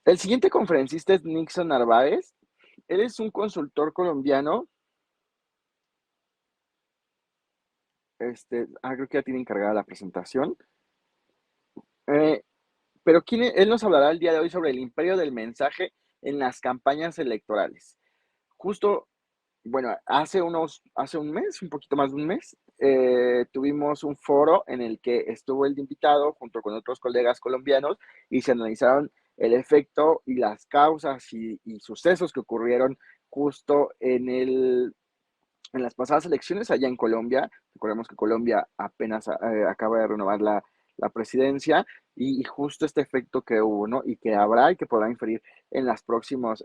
El siguiente conferencista es Nixon Narváez. Él es un consultor colombiano. Creo que ya tiene encargada la presentación. Eh, pero él nos hablará el día de hoy sobre el imperio del mensaje en las campañas electorales. Justo, bueno, hace un mes, un poquito más de un mes, tuvimos un foro en el que estuvo el invitado junto con otros colegas colombianos y se analizaron el efecto y las causas y sucesos que ocurrieron justo en las pasadas elecciones allá en Colombia. Recordemos que Colombia apenas acaba de renovar la presidencia y justo este efecto que hubo, ¿no? Y que habrá y que podrá inferir en los próximos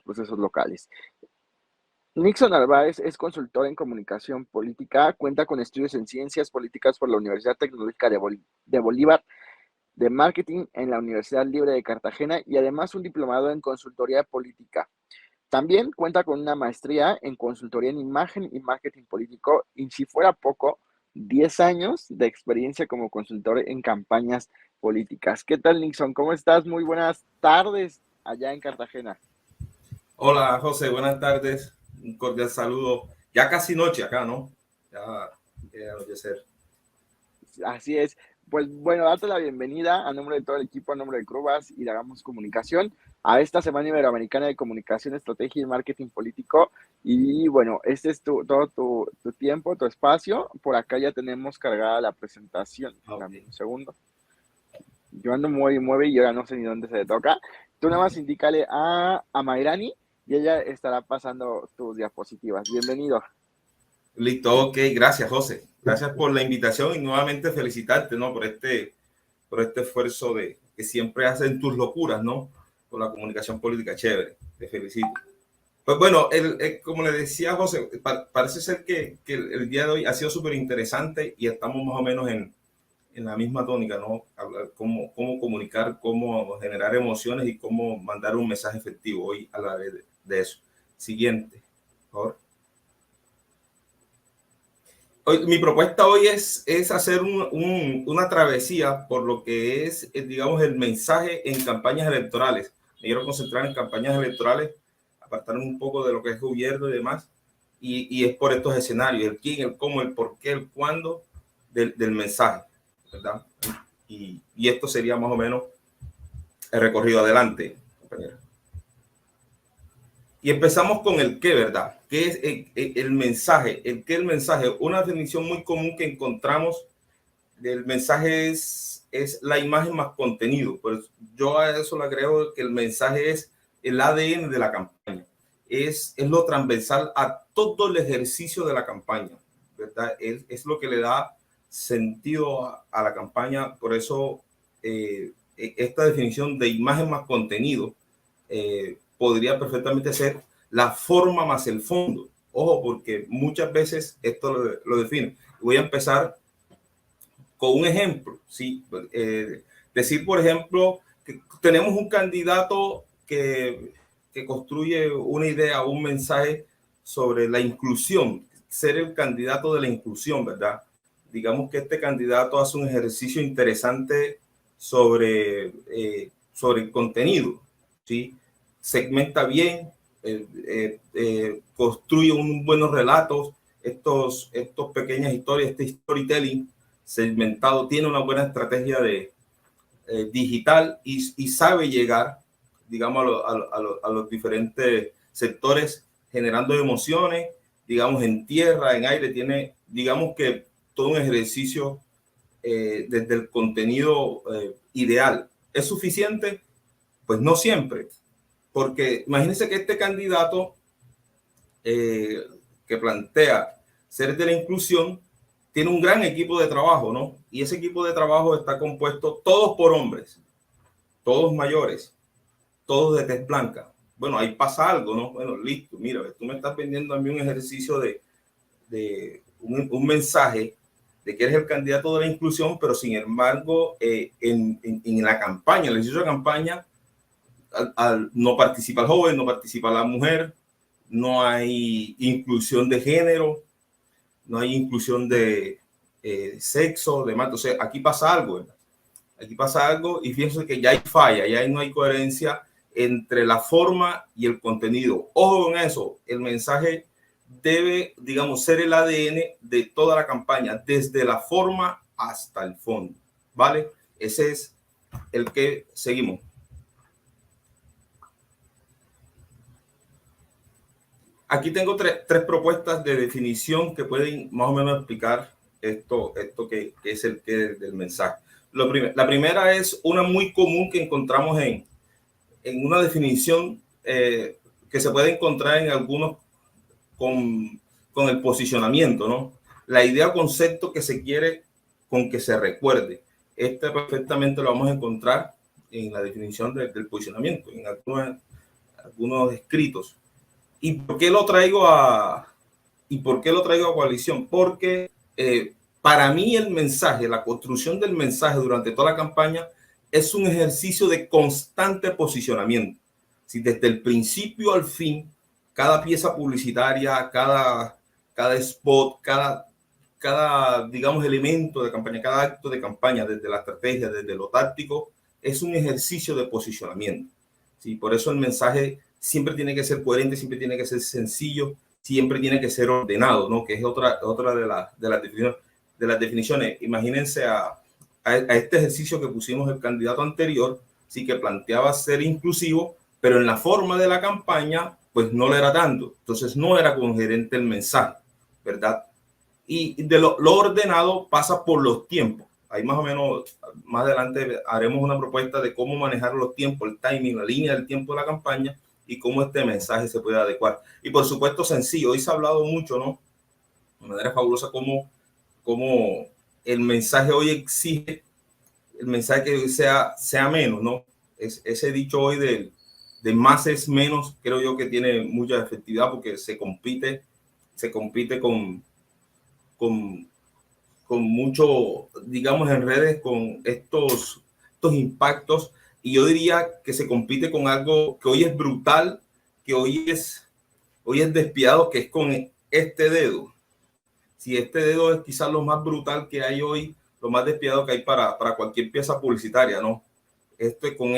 procesos locales. Nixon Narváez es consultor en comunicación política, cuenta con estudios en ciencias políticas por la Universidad Tecnológica de Bolívar, de marketing en la Universidad Libre de Cartagena y además un diplomado en consultoría política. También cuenta con una maestría en consultoría en imagen y marketing político y, si fuera poco, 10 años de experiencia como consultor en campañas políticas. ¿Qué tal, Nixon? ¿Cómo estás? Muy buenas tardes allá en Cartagena. Hola, José, buenas tardes. Un cordial saludo. Ya casi noche acá, ¿no? Ya, ya anochecer. Así es. Pues bueno, date la bienvenida a nombre de todo el equipo, a nombre de Crubas y de Hagamos Comunicación, a esta Semana Iberoamericana de Comunicación, Estrategia y Marketing Político. Y bueno, este es todo tu tiempo, tu espacio. Por acá ya tenemos cargada la presentación. Ok. Dame un segundo. Yo ando mueve y mueve y yo ya no sé ni dónde se le toca. Tú nada más indícale a Mayrani y ella estará pasando tus diapositivas. Bienvenido. Listo, ok. Gracias, José. Gracias por la invitación y nuevamente felicitarte, ¿no? Por este esfuerzo que siempre hacen tus locuras, ¿no? Por la comunicación política. Chévere. Te felicito. Pues bueno, como le decía José, parece ser que el día de hoy ha sido súper interesante y estamos más o menos en la misma tónica, ¿no? Hablar cómo comunicar, cómo generar emociones y cómo mandar un mensaje efectivo. Hoy hablaré de eso. Siguiente, por favor. Mi propuesta hoy es hacer una travesía por lo que es, digamos, el mensaje en campañas electorales. Me quiero concentrar en campañas electorales, apartarme un poco de lo que es gobierno y demás, y es por estos escenarios, el quién, el cómo, el por qué, el cuándo del mensaje, ¿verdad? Y esto sería más o menos el recorrido adelante, compañero. Y empezamos con el qué, ¿verdad? ¿Qué es el mensaje? El qué, el mensaje. Una definición muy común que encontramos del mensaje es la imagen más contenido. Pues yo a eso le agrego que el mensaje es el ADN de la campaña. Es lo transversal a todo el ejercicio de la campaña, ¿verdad? Es lo que le da sentido a la campaña. Por eso esta definición de imagen más contenido podría perfectamente ser la forma más el fondo. Ojo, porque muchas veces esto lo define. Voy a empezar con un ejemplo. ¿Sí? Decir, por ejemplo, que tenemos un candidato que construye una idea, un mensaje sobre la inclusión, ser el candidato de la inclusión, ¿verdad? Digamos que este candidato hace un ejercicio interesante sobre el contenido, ¿sí? Segmenta bien, construye unos buenos relatos, estos pequeñas historias, este storytelling segmentado, tiene una buena estrategia de digital y sabe llegar, digamos, a los diferentes sectores generando emociones, digamos, en tierra, en aire, tiene, digamos que todo un ejercicio desde el contenido ideal. ¿Es suficiente? Pues no siempre, porque imagínense que este candidato eh, que plantea ser de la inclusión tiene un gran equipo de trabajo, ¿no? Y ese equipo de trabajo está compuesto todos por hombres, todos mayores, todos de tez blanca. Bueno, ahí pasa algo, ¿no? Bueno, listo, mira, tú me estás vendiendo a mí un ejercicio de un mensaje de que eres el candidato de la inclusión, pero sin embargo, en la campaña, en el ejercicio de campaña, no participa el joven, no participa la mujer, no hay inclusión de género, no hay inclusión de sexo, demás. Entonces, aquí pasa algo, ¿verdad? Aquí pasa algo y fíjense que ya hay falla, ya no hay coherencia entre la forma y el contenido. Ojo con eso, el mensaje debe, digamos, ser el ADN de toda la campaña, desde la forma hasta el fondo, ¿vale? Ese es el que seguimos. Aquí tengo tres propuestas de definición que pueden más o menos explicar esto que es el que del mensaje. La primera es una muy común que encontramos en una definición que se puede encontrar en algunos con el posicionamiento, ¿no? La idea o concepto que se quiere con que se recuerde. Este perfectamente lo vamos a encontrar en la definición del posicionamiento, en algunos escritos. ¿Y por qué lo traigo a coalición? Porque para mí el mensaje, la construcción del mensaje durante toda la campaña es un ejercicio de constante posicionamiento. Si desde el principio al fin, cada pieza publicitaria, cada spot, cada, digamos, elemento de campaña, cada acto de campaña, desde la estrategia, desde lo táctico, es un ejercicio de posicionamiento. ¿Sí? Por eso el mensaje siempre tiene que ser coherente, siempre tiene que ser sencillo, siempre tiene que ser ordenado, ¿no? Que es otra de las definiciones. Imagínense a este ejercicio que pusimos el candidato anterior, sí, que planteaba ser inclusivo, pero en la forma de la campaña, pues no lo era tanto. Entonces no era coherente el mensaje, ¿verdad? Y de lo ordenado pasa por los tiempos. Ahí más o menos, más adelante haremos una propuesta de cómo manejar los tiempos, el timing, la línea del tiempo de la campaña y cómo este mensaje se puede adecuar. Y por supuesto sencillo, hoy se ha hablado mucho, ¿no? De manera fabulosa cómo el mensaje hoy exige, el mensaje que hoy sea menos, ¿no? Ese dicho hoy de más es menos, creo yo que tiene mucha efectividad porque se compite con mucho, digamos, en redes con estos impactos, y yo diría que se compite con algo que hoy es brutal, que hoy es despiadado, que es con este dedo. Si este dedo es quizás lo más brutal que hay hoy, lo más despiadado que hay para cualquier pieza publicitaria, ¿no? Con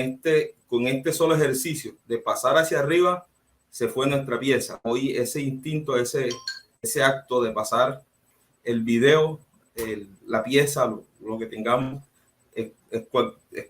este solo ejercicio de pasar hacia arriba, se fue nuestra pieza. Hoy ese instinto, ese acto de pasar el video, la pieza, lo que tengamos, es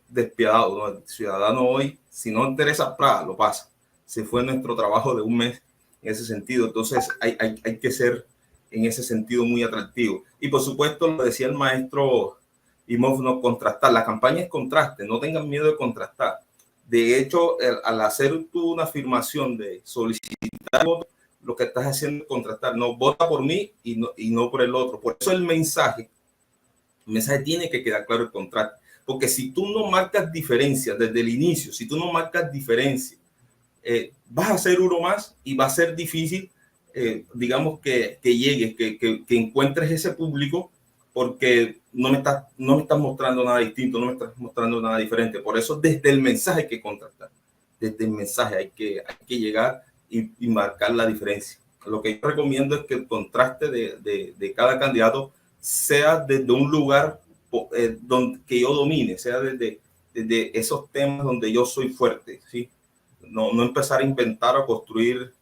despiadado, ¿no? El ciudadano hoy, si no interesa, lo pasa. Se fue nuestro trabajo de un mes en ese sentido. Entonces hay que ser en ese sentido muy atractivo. Y por supuesto, lo decía el maestro Imhoff, no contrastar. La campaña es contraste, no tengan miedo de contrastar. De hecho, al hacer tú una afirmación de solicitar voto, lo que estás haciendo es contrastar. No, vota por mí y no por el otro. Por eso el mensaje tiene que quedar claro, el contraste. Porque si tú no marcas diferencias desde el inicio, si tú no marcas diferencias, vas a ser uno más y va a ser difícil, digamos, que llegues, que encuentres ese público, porque no me estás mostrando nada distinto, no me estás mostrando nada diferente. Por eso desde el mensaje hay que contrastar, desde el mensaje hay que llegar y marcar la diferencia. Lo que yo recomiendo es que el contraste de cada candidato sea desde un lugar que yo domine, sea desde esos temas donde yo soy fuerte, ¿sí? No empezar a inventar o construir,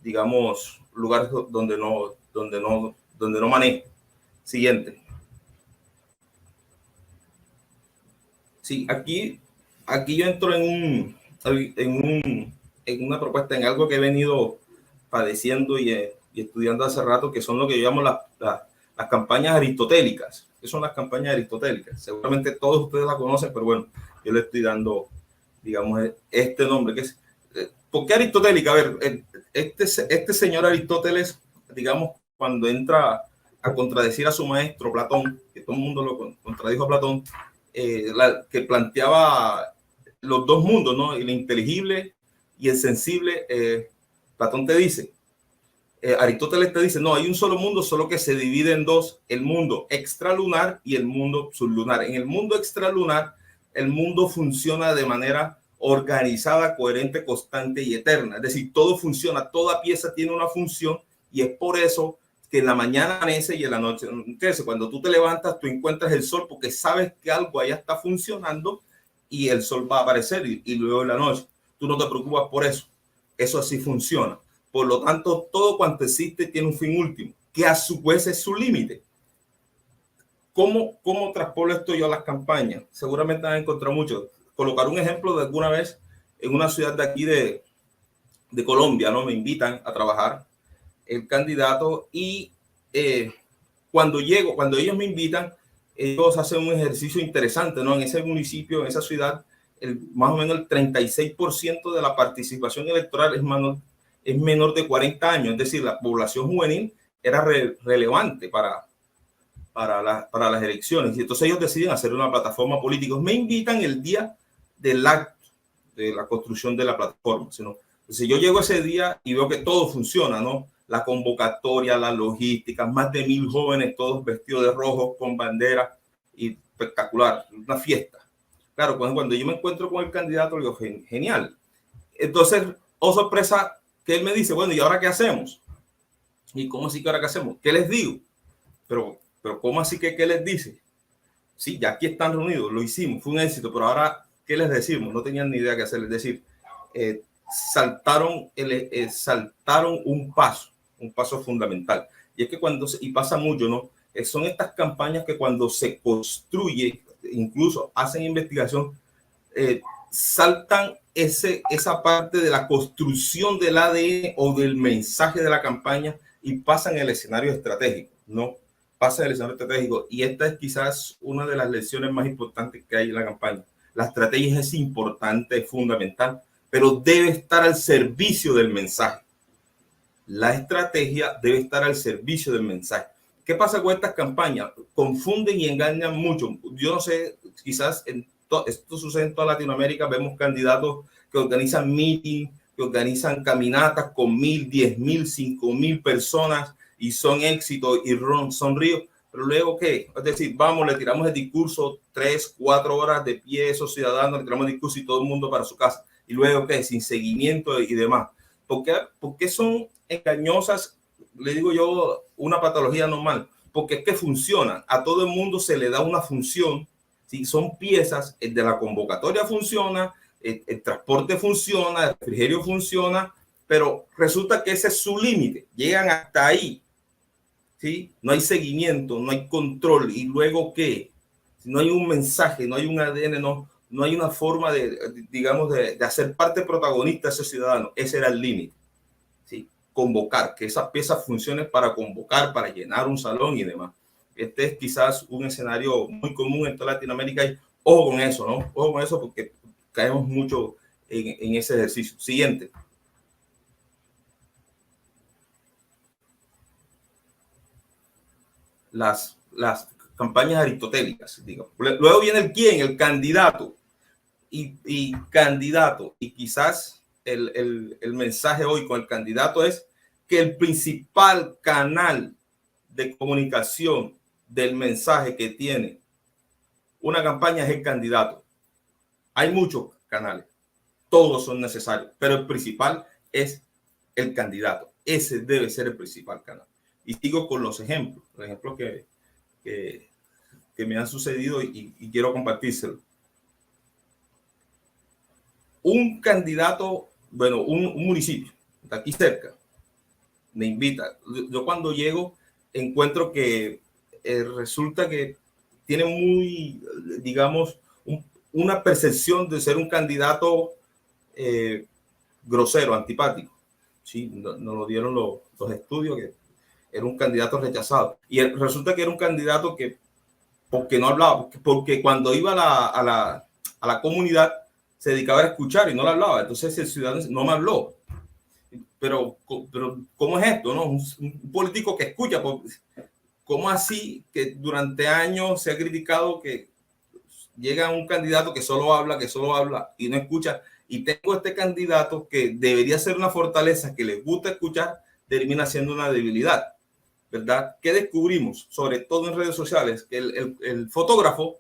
digamos, lugares donde no manejo. Siguiente. Sí, aquí yo entro en una propuesta, en algo que he venido padeciendo y estudiando hace rato, que son lo que yo llamo las campañas aristotélicas. ¿Qué son las campañas aristotélicas? Seguramente todos ustedes la conocen, pero bueno, yo le estoy dando, digamos, este nombre, que es, ¿por qué aristotélica? A ver, este señor Aristóteles, digamos, cuando entra a contradecir a su maestro Platón, que todo el mundo lo contradijo a Platón, que planteaba los dos mundos, ¿no? El inteligible y el sensible. Platón te dice, Aristóteles te dice, no, hay un solo mundo, solo que se divide en dos: el mundo extralunar y el mundo sublunar. En el mundo extralunar, el mundo funciona de manera organizada, coherente, constante y eterna. Es decir, todo funciona, toda pieza tiene una función, y es por eso que en la mañana amanece y en la noche anochece. Cuando tú te levantas, tú encuentras el sol porque sabes que algo allá está funcionando y el sol va a aparecer, y luego en la noche. tú no te preocupas por eso. Eso así funciona. Por lo tanto, todo cuanto existe tiene un fin último, que a su vez es su límite. ¿Cómo traspolo esto yo a las campañas? Seguramente han encontrado mucho. Colocar un ejemplo de alguna vez en una ciudad de aquí de Colombia, ¿no? Me invitan a trabajar el candidato y cuando ellos me invitan, ellos hacen un ejercicio interesante, ¿no? En ese municipio, en esa ciudad, más o menos el 36% de la participación electoral es menor de 40 años, es decir, la población juvenil era relevante para las elecciones. Y entonces ellos deciden hacer una plataforma política. Me invitan el día del acto de la construcción de la plataforma. Entonces yo llego ese día y veo que todo funciona, ¿no? La convocatoria, la logística, más de 1,000 jóvenes, todos vestidos de rojo, con bandera, y espectacular, una fiesta. Claro, cuando yo me encuentro con el candidato, le digo, genial. Entonces, oh sorpresa, que él me dice, bueno, ¿y ahora qué hacemos? ¿Y cómo así que ahora qué hacemos? ¿Qué les digo? Pero ¿cómo así que qué les dice? Sí, ya aquí están reunidos, lo hicimos, fue un éxito, pero ahora, ¿qué les decimos? No tenían ni idea qué hacer. Es decir, saltaron un paso fundamental. Y es que y pasa mucho, ¿no? Son estas campañas que cuando se construye, incluso hacen investigación, saltan esa parte de la construcción del ADN o del mensaje de la campaña y pasan el escenario estratégico, ¿no? Pasa el escenario estratégico. Y esta es quizás una de las lecciones más importantes que hay en la campaña. La estrategia es importante, es fundamental, pero debe estar al servicio del mensaje. La estrategia debe estar al servicio del mensaje. ¿Qué pasa con estas campañas? Confunden y engañan mucho. Yo no sé, quizás esto sucede en toda Latinoamérica. Vemos candidatos que organizan meetings, que organizan caminatas con 1,000, 10,000, 5,000 personas y son éxitos y son ríos. Pero luego, ¿qué? Es decir, vamos, le tiramos el discurso 3, 4 horas de pie a esos ciudadanos, le tiramos el discurso y todo el mundo para su casa. Y luego, ¿qué? Sin seguimiento y demás. ¿Por qué son engañosas? Le digo yo, una patología normal. Porque es que funcionan. A todo el mundo se le da una función. ¿Sí? Son piezas. El de la convocatoria funciona, el transporte funciona, el refrigerio funciona, pero resulta que ese es su límite. Llegan hasta ahí. ¿Sí? No hay seguimiento, no hay control. ¿Y luego qué? No hay un mensaje, no hay un ADN, no hay una forma de hacer parte protagonista de ese ciudadano. Ese era el límite. ¿Sí? Convocar, que esas piezas funcionen para convocar, para llenar un salón y demás. Este es quizás un escenario muy común en toda Latinoamérica y ojo con eso, ¿no? Ojo con eso porque caemos mucho en ese ejercicio. Siguiente. Las campañas aristotélicas, digamos. Luego viene el quién, el candidato. Y candidato. Y quizás el mensaje hoy con el candidato es que el principal canal de comunicación del mensaje que tiene una campaña es el candidato. Hay muchos canales, todos son necesarios, pero el principal es el candidato. Ese debe ser el principal canal. Y sigo con los ejemplos que me han sucedido y quiero compartírselo. Un candidato, bueno, un municipio de aquí cerca, me invita. Yo cuando llego encuentro que resulta que tiene muy, digamos, una percepción de ser un candidato grosero, antipático. Sí, nos lo dieron los estudios que era un candidato rechazado. Y resulta que era un candidato que, porque no hablaba, porque cuando iba a la comunidad se dedicaba a escuchar y no le hablaba. Entonces el ciudadano no me habló. Pero ¿cómo es esto? ¿No? Un político que escucha. ¿Cómo así que durante años se ha criticado que llega un candidato que solo habla y no escucha? Y tengo este candidato que debería ser una fortaleza, que les gusta escuchar, termina siendo una debilidad, ¿verdad? ¿Qué descubrimos? Sobre todo en redes sociales, que el fotógrafo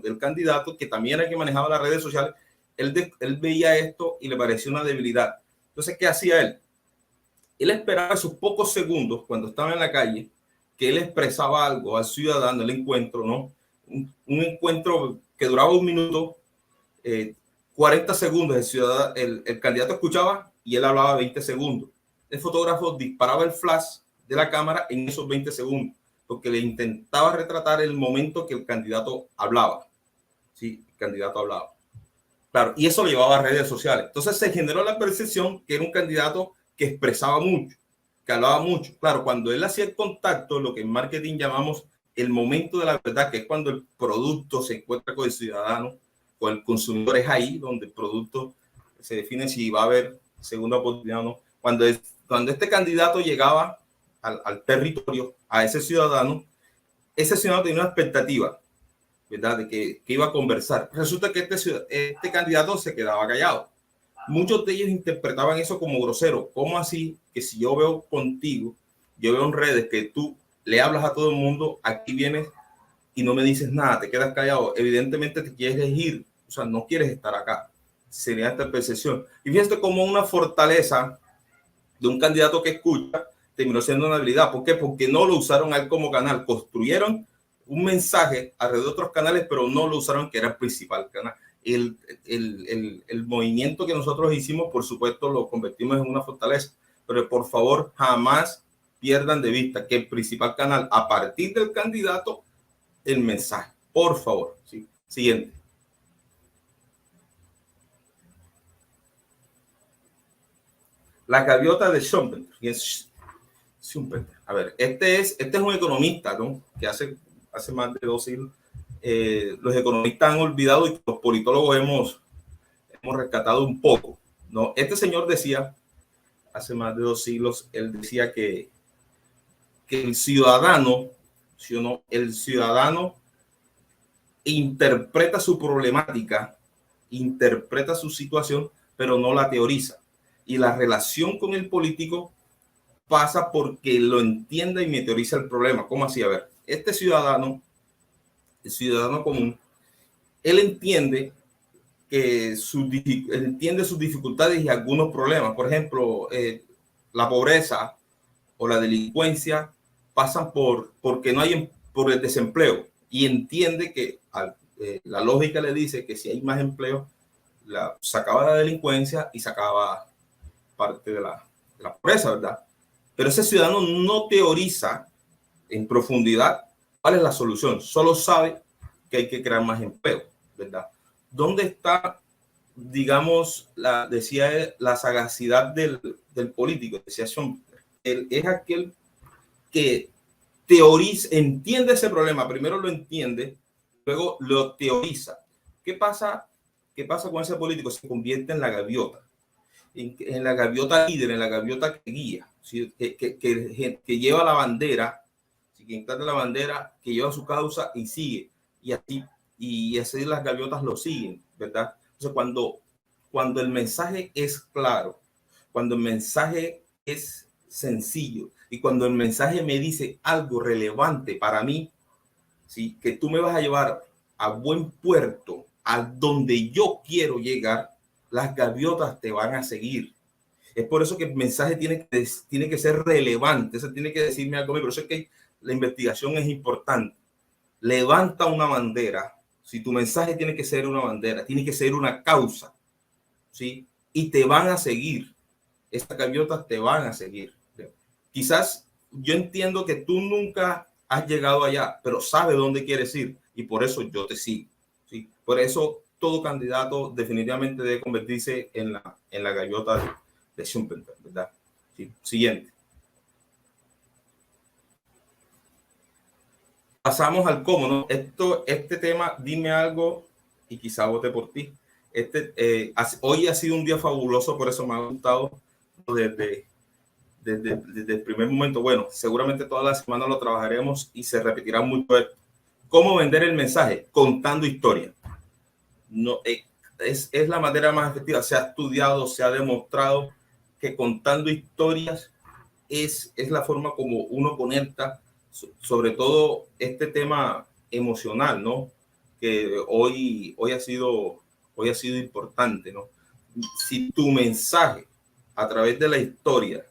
del candidato, que también era que manejaba las redes sociales, él veía esto y le pareció una debilidad. Entonces, ¿qué hacía él? Él esperaba esos pocos segundos cuando estaba en la calle, que él expresaba algo al ciudadano, el encuentro, ¿no? Un encuentro que duraba 1 minuto, 40 segundos el candidato escuchaba y él hablaba 20 segundos. El fotógrafo disparaba el flash de la cámara en esos 20 segundos, porque le intentaba retratar el momento que el candidato hablaba. Sí, el candidato hablaba. Claro, y eso lo llevaba a redes sociales. Entonces se generó la percepción que era un candidato que expresaba mucho, que hablaba mucho. Claro, cuando él hacía el contacto, lo que en marketing llamamos el momento de la verdad, que es cuando el producto se encuentra con el ciudadano, con el consumidor, es ahí donde el producto se define si va a haber segunda oportunidad o no. Cuando este candidato llegaba al territorio, a ese ciudadano tenía una expectativa, ¿verdad? De que iba a conversar. Resulta que este candidato se quedaba callado. Muchos de ellos interpretaban eso como grosero. ¿Cómo así que si yo veo contigo, yo veo en redes que tú le hablas a todo el mundo, aquí vienes y no me dices nada, te quedas callado? Evidentemente te quieres ir, o sea, no quieres estar acá. Sería esta percepción. Y fíjate como una fortaleza de un candidato que escucha terminó siendo una habilidad. ¿Por qué? Porque no lo usaron a él como canal. Construyeron un mensaje alrededor de otros canales, pero no lo usaron que era el principal canal. El movimiento que nosotros hicimos, por supuesto, lo convertimos en una fortaleza, pero por favor, jamás pierdan de vista que el principal canal, a partir del candidato, el mensaje. Por favor. ¿Sí? Siguiente. La gaviota de Schumpeter. A ver, este es un economista, ¿no? Que hace más de 2 siglos. Los economistas han olvidado y los politólogos hemos rescatado un poco, ¿no? Este señor decía, hace más de 2 siglos, él decía que el ciudadano, ¿sí o no? El ciudadano interpreta su problemática, interpreta su situación, pero no la teoriza. Y la relación con el político pasa porque lo entienda y meteoriza el problema. ¿Cómo así? A ver, este ciudadano, el ciudadano común, él entiende sus dificultades y algunos problemas. Por ejemplo, la pobreza o la delincuencia pasan porque no hay, por el desempleo, y entiende que la lógica le dice que si hay más empleo, se acaba la delincuencia y se acaba parte de la pobreza, ¿verdad? Pero ese ciudadano no teoriza en profundidad cuál es la solución, solo sabe que hay que crear más empleo, ¿verdad? ¿Dónde está, digamos, decía la sagacidad del político? Decía Schumpeter, él es aquel que teoriza, entiende ese problema, primero lo entiende, luego lo teoriza. ¿Qué pasa con ese político? Se convierte en la gaviota, en la gaviota líder, en la gaviota que guía, ¿sí? que lleva la bandera, ¿sí? Que encarna la bandera, que lleva su causa y sigue, y así las gaviotas lo siguen, ¿verdad? Entonces, cuando el mensaje es claro, cuando el mensaje es sencillo y cuando el mensaje me dice algo relevante para mí, ¿sí? Que tú me vas a llevar a buen puerto, a donde yo quiero llegar, las gaviotas te van a seguir. Es por eso que el mensaje tiene que ser relevante, eso tiene que decirme algo. Por eso es que la investigación es importante. Levanta una bandera. Si tu mensaje tiene que ser una bandera, tiene que ser una causa, ¿sí? Y te van a seguir. Estas gaviotas te van a seguir. Quizás yo entiendo que tú nunca has llegado allá, pero sabes dónde quieres ir y por eso yo te sigo, ¿sí? Por eso todo candidato definitivamente debe convertirse en la gaviota de Schumpeter, ¿verdad? Sí. Siguiente. Pasamos al cómo, ¿no? Este tema, dime algo y quizá vote por ti. Hoy ha sido un día fabuloso, por eso me ha gustado desde el primer momento. Bueno, seguramente toda la semana lo trabajaremos y se repetirá mucho. ¿Cómo vender el mensaje? Contando historias. No, es la manera más efectiva. Se ha estudiado, se ha demostrado que contando historias es la forma como uno conecta, sobre todo este tema emocional, ¿no? Que hoy ha sido importante, ¿no? Si tu mensaje a través de la historia,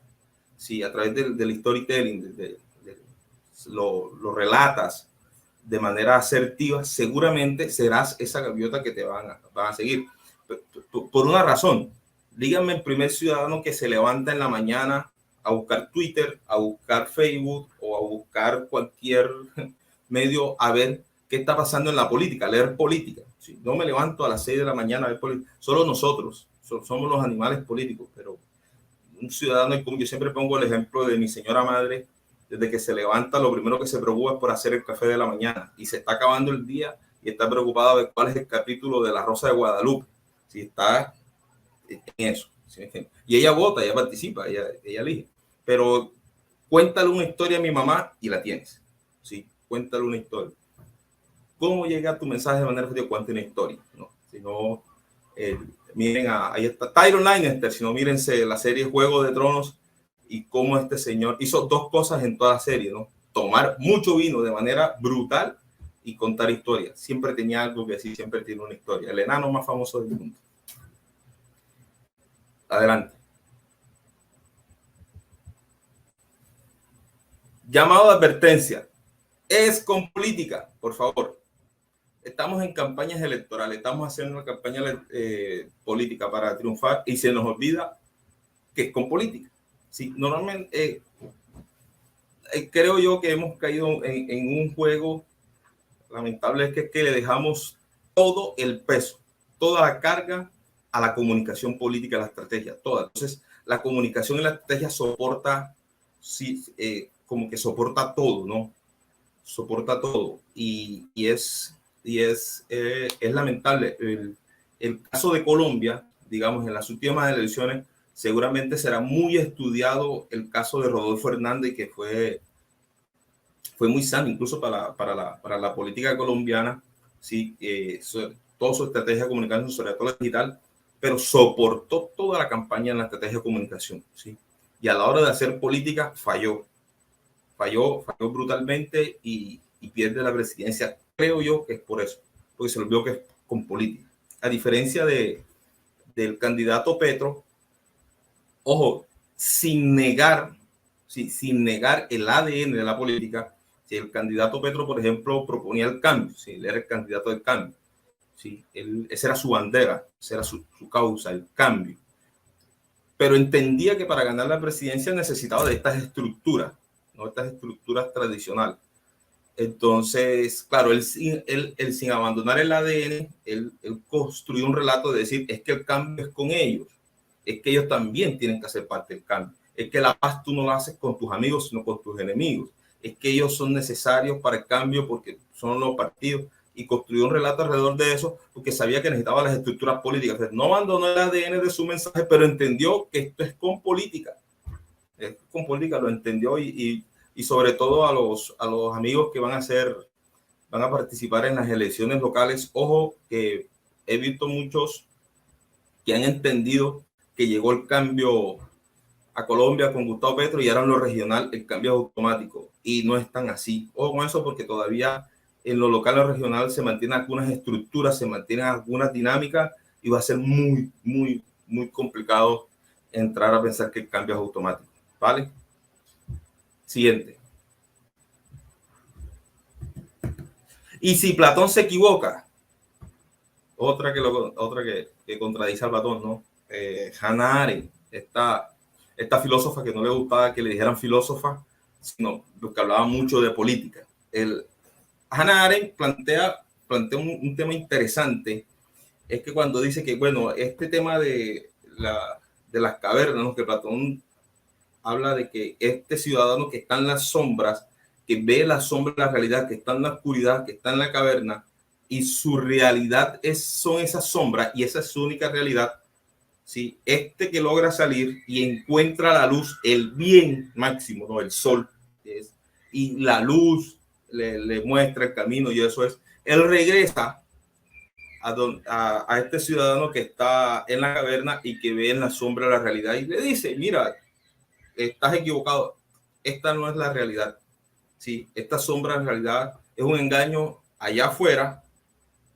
si a través del storytelling lo relatas de manera asertiva, seguramente serás esa gaviota que te van a seguir. por una razón. Díganme el primer ciudadano que se levanta en la mañana a buscar Twitter, a buscar Facebook o a buscar cualquier medio a ver qué está pasando en la política, leer política. ¿Sí? No me levanto a las 6 de la mañana a ver política. Solo nosotros somos los animales políticos, pero un ciudadano, y como yo siempre pongo el ejemplo de mi señora madre, desde que se levanta, lo primero que se preocupa es por hacer el café de la mañana y se está acabando el día y está preocupada de cuál es el capítulo de La Rosa de Guadalupe. Si está en eso. ¿Sí? Y ella vota, ella participa, ella elige. Pero cuéntale una historia a mi mamá y la tienes. ¿Sí? Cuéntale una historia. ¿Cómo llega tu mensaje de manera efectiva? Cuéntale una historia. ¿No? Si no, miren, ahí está Tyrion Lannister. Si no, mírense la serie Juego de Tronos y cómo este señor hizo dos cosas en toda la serie, ¿no? Tomar mucho vino de manera brutal y contar historias. Siempre tenía algo que decir, siempre tiene una historia. El enano más famoso del mundo. Adelante. Llamado de advertencia. Es con política, por favor. Estamos en campañas electorales, estamos haciendo una campaña política para triunfar y se nos olvida que es con política. Sí, normalmente creo yo que hemos caído en un juego lamentable, es que le dejamos todo el peso, toda la carga a la comunicación política, a la estrategia, toda. Entonces, la comunicación y la estrategia soporta, sí, como que soporta todo, ¿no? Soporta todo. Y es lamentable. El caso de Colombia, digamos, en las últimas elecciones, seguramente será muy estudiado el caso de Rodolfo Hernández, que fue muy sano, incluso para la política colombiana, sí, toda su estrategia de comunicación, sobre todo la digital, pero soportó toda la campaña en la estrategia de comunicación, ¿sí? Y a la hora de hacer política falló brutalmente y pierde la presidencia. Creo yo que es por eso, porque se olvidó que es con política. A diferencia del candidato Petro, ojo, sin negar el ADN de la política. Si el candidato Petro, por ejemplo, proponía el cambio, si él era el candidato del cambio, ¿sí? Esa era su bandera, esa era su causa, el cambio. Pero entendía que para ganar la presidencia necesitaba de estas estructuras, ¿no? Estas estructuras tradicionales. Entonces, claro, él sin abandonar el ADN, él construyó un relato de decir, es que el cambio es con ellos, es que ellos también tienen que hacer parte del cambio, es que la paz tú no la haces con tus amigos, sino con tus enemigos, es que ellos son necesarios para el cambio porque son los partidos, y construyó un relato alrededor de eso porque sabía que necesitaba las estructuras políticas. Entonces, no abandonó el ADN de su mensaje, pero entendió que esto es con política, lo entendió y sobre todo a los amigos que van a participar en las elecciones locales. Ojo, que he visto muchos que han entendido que llegó el cambio a Colombia con Gustavo Petro y ahora en lo regional el cambio es automático, y no es tan así. Ojo con eso, porque todavía en lo local o regional se mantienen algunas estructuras, se mantienen algunas dinámicas y va a ser muy, muy, muy complicado entrar a pensar que el cambio es automático. ¿Vale? Siguiente. Y si Platón se equivoca, otra que contradice al Platón, ¿no? Hannah Arendt, esta filósofa que no le gustaba que le dijeran filósofa, sino que hablaba mucho de política. Hannah Arendt plantea un tema interesante, es que cuando dice que, bueno, este tema de las cavernas, ¿no? Que Platón habla de que este ciudadano que está en las sombras, que ve la sombra de la realidad, que está en la oscuridad, que está en la caverna, y su realidad son esas sombras, y esa es su única realidad. ¿Sí? Este que logra salir y encuentra la luz, el bien máximo, ¿no? El sol, y la luz le muestra el camino, y eso es, él regresa a este ciudadano que está en la caverna y que ve en la sombra la realidad, y le dice, mira, estás equivocado, esta no es la realidad. Sí, esta sombra en realidad es un engaño. Allá afuera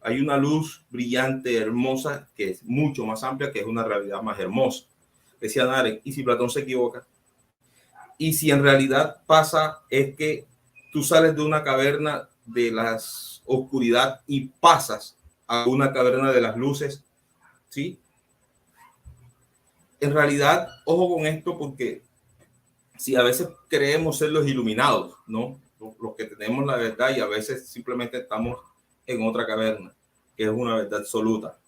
hay una luz brillante, hermosa, que es mucho más amplia, que es una realidad más hermosa. Decía Arendt, y si Platón se equivoca, y si en realidad pasa es que tú sales de una caverna de la oscuridad y pasas a una caverna de las luces, ¿sí? En realidad, ojo con esto, porque si a veces creemos ser los iluminados, ¿no? Los que tenemos la verdad, y a veces simplemente estamos en otra caverna, que es una verdad absoluta.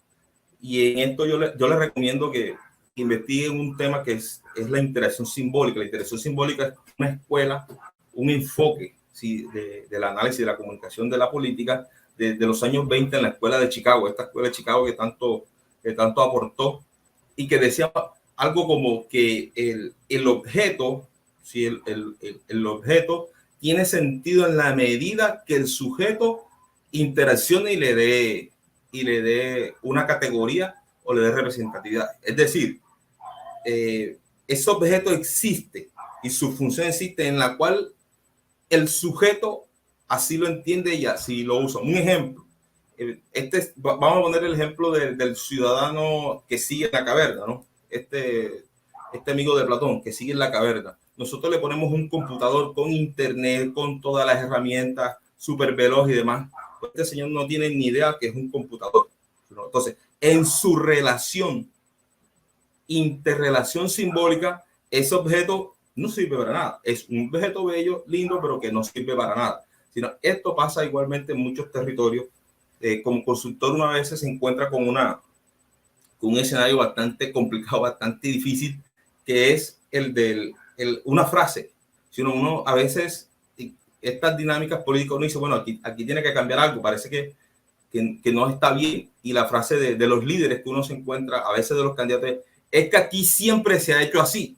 Y en esto yo le recomiendo que investiguen un tema que es la interacción simbólica. La interacción simbólica es una escuela, un enfoque, ¿sí? Del análisis de la comunicación de la política de los años 20 en la escuela de Chicago, esta escuela de Chicago que tanto aportó, y que decía algo como que el objeto, ¿sí? El objeto tiene sentido en la medida que el sujeto interaccione y le dé una categoría o le dé representatividad. Es decir, ese objeto existe y su función existe en la cual el sujeto así lo entiende y así lo usa. Un ejemplo, vamos a poner el ejemplo del ciudadano que sigue en la caverna, ¿no? Este amigo de Platón que sigue en la caverna. Nosotros le ponemos un computador con internet, con todas las herramientas, súper veloz y demás. Este señor no tiene ni idea que es un computador. Entonces, en su relación, interrelación simbólica, ese objeto no sirve para nada. Es un objeto bello, lindo, pero que no sirve para nada. Sino, esto pasa igualmente en muchos territorios. Como consultor, una vez se encuentra con un escenario bastante complicado, bastante difícil, que es una frase. Si uno a veces, estas dinámicas políticas, uno dice, bueno, aquí tiene que cambiar algo, parece que no está bien. Y la frase de los líderes que uno se encuentra, a veces de los candidatos, es que aquí siempre se ha hecho así.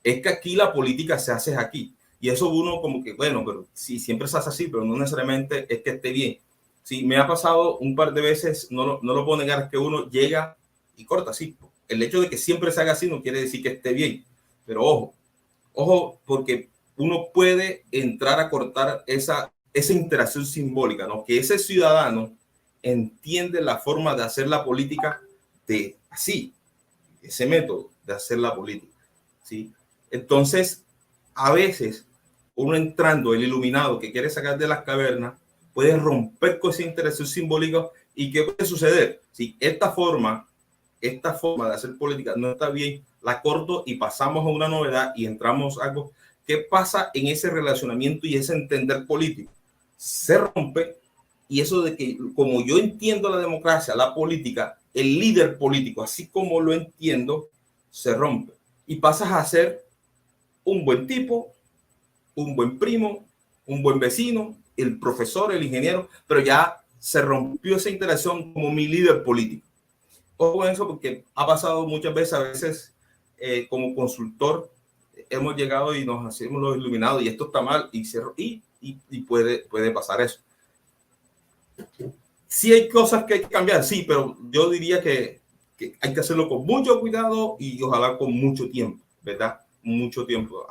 Es que aquí la política se hace aquí. Y eso uno como que, bueno, pero sí, siempre se hace así, pero no necesariamente es que esté bien. Sí, me ha pasado un par de veces, no lo puedo negar, que uno llega y corta así. El hecho de que siempre se haga así no quiere decir que esté bien. Pero ojo, porque uno puede entrar a cortar esa interacción simbólica, ¿no? Que ese ciudadano entiende la forma de hacer la política de así, ese método de hacer la política, ¿sí? Entonces, a veces, uno entrando, el iluminado que quiere sacar de las cavernas, puede romper con esa interacción simbólica. ¿Y qué puede suceder? Si esta forma de hacer política no está bien, la corto y pasamos a una novedad y entramos a algo. ¿Qué pasa en ese relacionamiento y ese entender político? Se rompe, y eso de que, como yo entiendo la democracia, la política, el líder político, así como lo entiendo, se rompe. Y pasas a ser un buen tipo, un buen primo, un buen vecino, el profesor, el ingeniero, pero ya se rompió esa interacción como mi líder político. Ojo con eso, porque ha pasado muchas veces, a veces como consultor, hemos llegado y nos hacemos los iluminados y esto está mal y puede pasar eso. Sí hay cosas que hay que cambiar, sí, pero yo diría que hay que hacerlo con mucho cuidado y ojalá con mucho tiempo, ¿verdad? Mucho tiempo.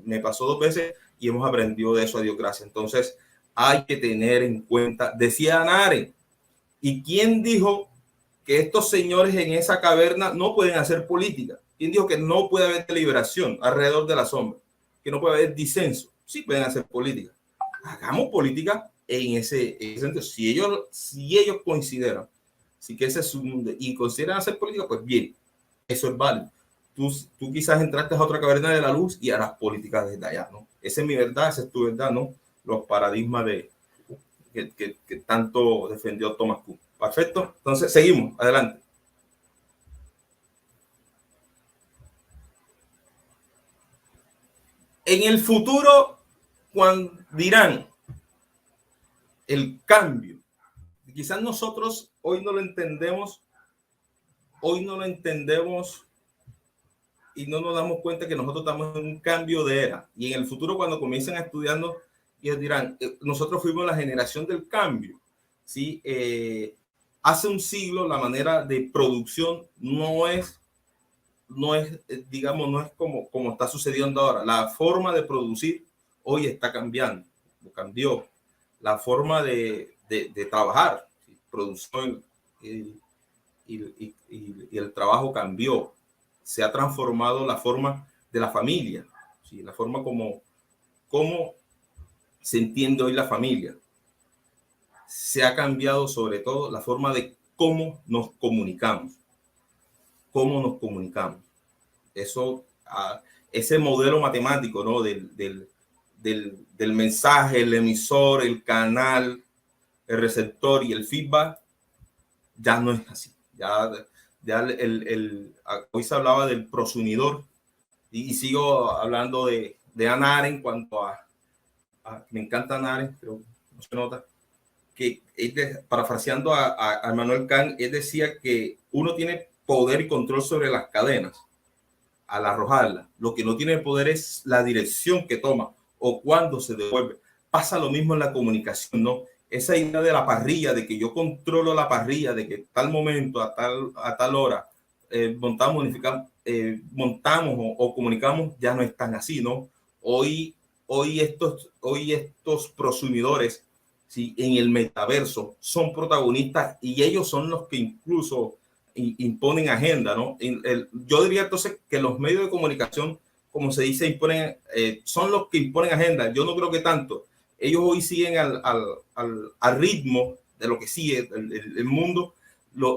Me pasó 2 veces y hemos aprendido de eso, a Dios gracias. Entonces hay que tener en cuenta, decía Nare, ¿y quién dijo que estos señores en esa caverna no pueden hacer política? ¿Quién dijo que no puede haber deliberación alrededor de la sombra? Que no puede haber disenso. Sí pueden hacer política. Hagamos política en ese sentido. Si ellos consideran, si que ese es su mundo y consideran hacer política, pues bien, eso es válido. Tú quizás entraste a otra caverna de la luz y harás política desde allá, ¿no? Esa es mi verdad, esa es tu verdad, ¿no? Los paradigmas que tanto defendió Thomas Kuhn. Perfecto. Entonces, seguimos. Adelante. En el futuro, cuando dirán el cambio, quizás nosotros hoy no lo entendemos y no nos damos cuenta que nosotros estamos en un cambio de era. Y en el futuro, cuando comiencen a estudiarnos, ellos dirán, nosotros fuimos la generación del cambio, ¿sí? Hace un siglo la manera de producción no es, digamos, no es como está sucediendo ahora. La forma de producir hoy está cambiando, cambió. La forma de trabajar, ¿sí? Producción y el trabajo cambió. Se ha transformado la forma de la familia, ¿sí? La forma como se entiende hoy la familia. Se ha cambiado sobre todo la forma de cómo nos comunicamos. Cómo nos comunicamos. Eso, ese modelo matemático, ¿no? Del mensaje, el emisor, el canal, el receptor y el feedback, ya no es así. Ya hoy se hablaba del prosumidor y sigo hablando de Hannah Arendt en cuanto me encanta Hannah Arendt, pero no se nota, que parafraseando a Immanuel Kant, él decía que uno tiene poder y control sobre las cadenas al arrojarlas. Lo que no tiene poder es la dirección que toma o cuándo se devuelve. Pasa lo mismo en la comunicación, ¿no? Esa idea de la parrilla, de que yo controlo la parrilla, de que tal momento, a tal hora, montamos o comunicamos, ya no es tan así, ¿no? Hoy estos prosumidores, ¿sí?, en el metaverso son protagonistas y ellos son los que incluso imponen agenda, ¿no? Yo diría entonces que los medios de comunicación, como se dice, son los que imponen agenda. Yo no creo que tanto. Ellos hoy siguen al ritmo de lo que sigue el mundo,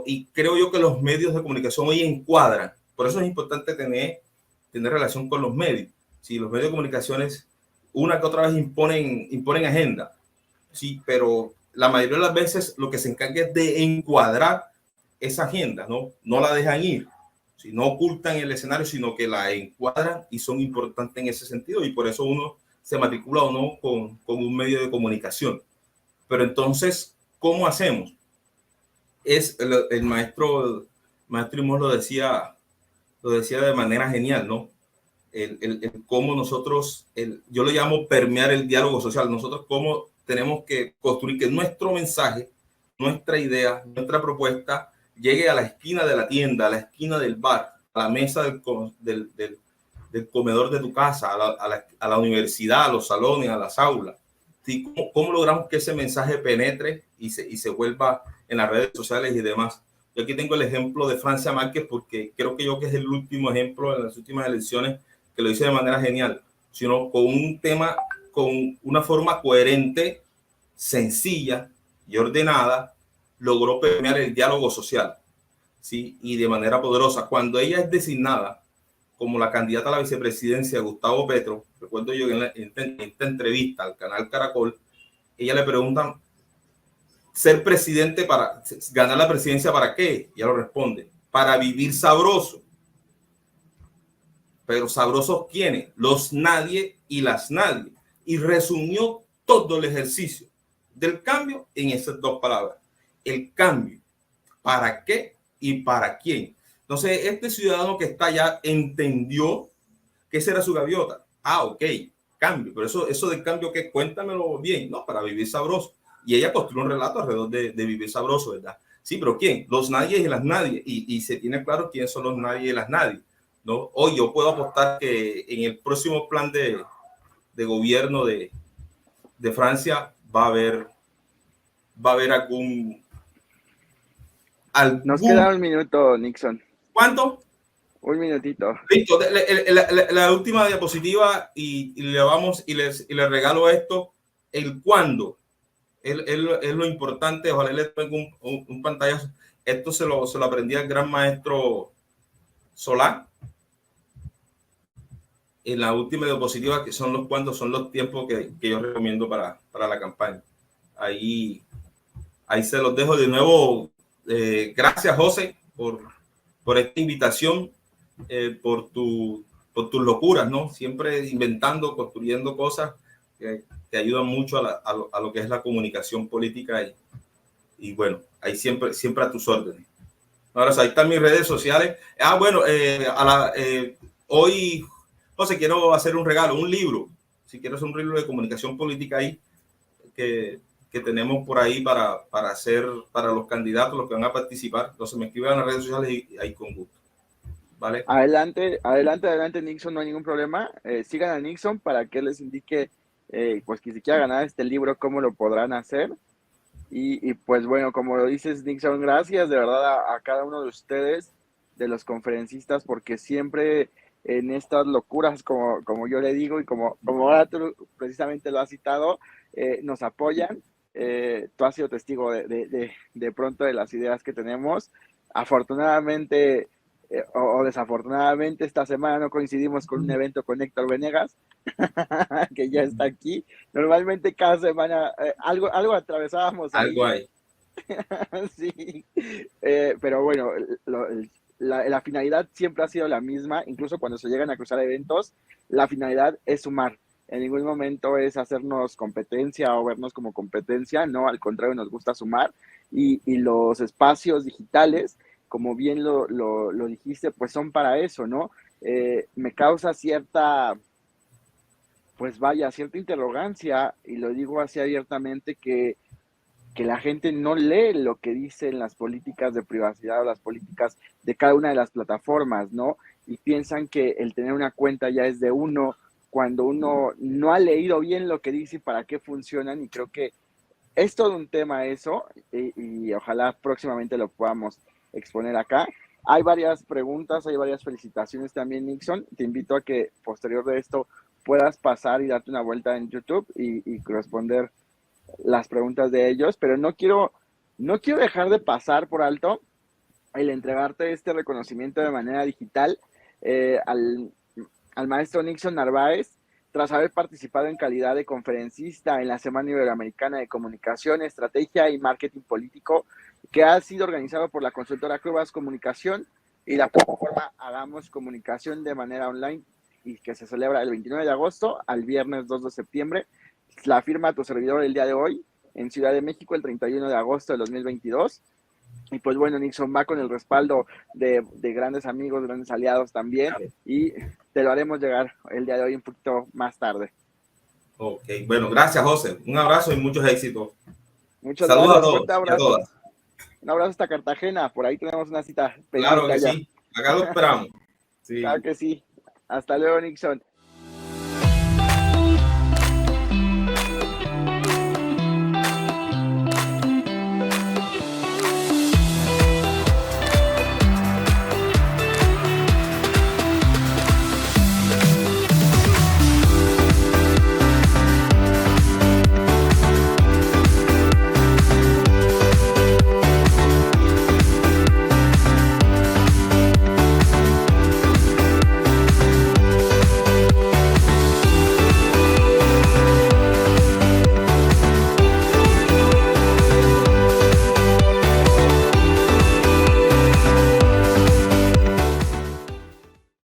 y creo yo que los medios de comunicación hoy encuadran. Por eso es importante tener relación con los medios. Si los medios de comunicaciones una que otra vez imponen agenda, sí, pero la mayoría de las veces lo que se encarga es de encuadrar esa agenda, no la dejan ir, si no ocultan el escenario, sino que la encuadran y son importantes en ese sentido, y por eso uno se matricula o no con un medio de comunicación. Pero entonces, ¿cómo hacemos? El maestro Imos lo decía de manera genial, ¿no? El cómo nosotros, yo lo llamo permear el diálogo social. Nosotros cómo tenemos que construir que nuestro mensaje, nuestra idea, nuestra propuesta llegue a la esquina de la tienda, a la esquina del bar, a la mesa del comedor de tu casa, a la universidad, a los salones, a las aulas. ¿Sí? ¿Cómo logramos que ese mensaje penetre y se vuelva en las redes sociales y demás? Yo aquí tengo el ejemplo de Francia Márquez, porque creo que es el último ejemplo en las últimas elecciones que lo hice de manera genial, sino con un tema, con una forma coherente, sencilla y ordenada, logró permear el diálogo social, ¿sí? Y de manera poderosa. Cuando ella es designada como la candidata a la vicepresidencia de Gustavo Petro, recuerdo yo en esta entrevista al canal Caracol, ella le preguntan, ser presidente, para ganar la presidencia, ¿para qué? Y ella lo responde, para vivir sabroso. Pero sabrosos, ¿quiénes? Los nadie y las nadie. Y resumió todo el ejercicio del cambio en esas dos palabras. El cambio. ¿Para qué y para quién? Entonces, este ciudadano que está allá entendió que esa era su gaviota. Ah, ok, cambio. Pero eso del cambio, ¿qué? Cuéntamelo bien. No, para vivir sabroso. Y ella construyó un relato alrededor de vivir sabroso, ¿verdad? Sí, pero ¿quién? Los nadie y las nadie. Y se tiene claro quiénes son los nadie y las nadie, ¿no? Hoy yo puedo apostar que en el próximo plan de gobierno de Francia va a haber algún... Nos queda un minuto, Nixon. ¿Cuánto? Un minutito. Listo, la última diapositiva y le regalo esto, el cuándo. Es lo importante. Ojalá le tenga un pantallazo. Esto se lo aprendí al gran maestro Solá en la última diapositiva, que son los cuándo, son los tiempos que yo recomiendo para la campaña. Ahí se los dejo de nuevo. Gracias, José, por esta invitación, por tus locuras, ¿no? Siempre inventando, construyendo cosas que ayudan mucho a lo que es la comunicación política, y bueno, ahí siempre a tus órdenes. Ahora, ahí están mis redes sociales. Bueno, hoy, José, quiero hacer un regalo, un libro. Si quiero hacer un libro de comunicación política ahí, que tenemos por ahí para hacer para los candidatos, los que van a participar. Entonces me escriban en las redes sociales y ahí con gusto. ¿Vale? Adelante, Nixon, no hay ningún problema. Sigan a Nixon para que les indique, pues, que si quiera ganar este libro, cómo lo podrán hacer. Y pues bueno, como lo dices, Nixon, gracias de verdad a cada uno de ustedes, de los conferencistas, porque siempre en estas locuras, como yo le digo, y como ahora tú precisamente lo has citado, nos apoyan. Tú has sido testigo de pronto de las ideas que tenemos. Afortunadamente o desafortunadamente esta semana no coincidimos con un evento con Héctor Venegas, que ya está aquí. Normalmente cada semana algo atravesábamos Algo ahí. hay. Sí, pero bueno, la finalidad siempre ha sido la misma, incluso cuando se llegan a cruzar eventos, la finalidad es sumar. En ningún momento es hacernos competencia o vernos como competencia, no, al contrario, nos gusta sumar. Y los espacios digitales, como bien lo dijiste, pues son para eso, ¿no? Me causa cierta, pues vaya, cierta interrogancia, y lo digo así abiertamente, que la gente no lee lo que dicen las políticas de privacidad o las políticas de cada una de las plataformas, ¿no? Y piensan que el tener una cuenta ya es de uno, cuando uno no ha leído bien lo que dice y para qué funcionan, y creo que es todo un tema eso, y ojalá próximamente lo podamos exponer acá. Hay varias preguntas, hay varias felicitaciones también, Nixon. Te invito a que posterior de esto puedas pasar y darte una vuelta en YouTube y responder las preguntas de ellos, pero no quiero dejar de pasar por alto el entregarte este reconocimiento de manera digital al maestro Nixon Narváez, tras haber participado en calidad de conferencista en la Semana Iberoamericana de Comunicación, Estrategia y Marketing Político, que ha sido organizado por la consultora Cuevas Comunicación y la plataforma Hagamos Comunicación de manera online, y que se celebra el 29 de agosto al viernes 2 de septiembre. La firma tu servidor el día de hoy en Ciudad de México el 31 de agosto de 2022. Y pues bueno, Nixon va con el respaldo de grandes amigos, grandes aliados también, y te lo haremos llegar el día de hoy un poquito más tarde. Ok, bueno, gracias, José. Un abrazo y muchos éxitos. Muchas Saludos a gracias, fuerte todos y a abrazo. todas. Un abrazo hasta Cartagena, por ahí tenemos una cita Claro pendiente que allá. sí, acá lo esperamos. Sí. Claro que sí. Hasta luego, Nixon.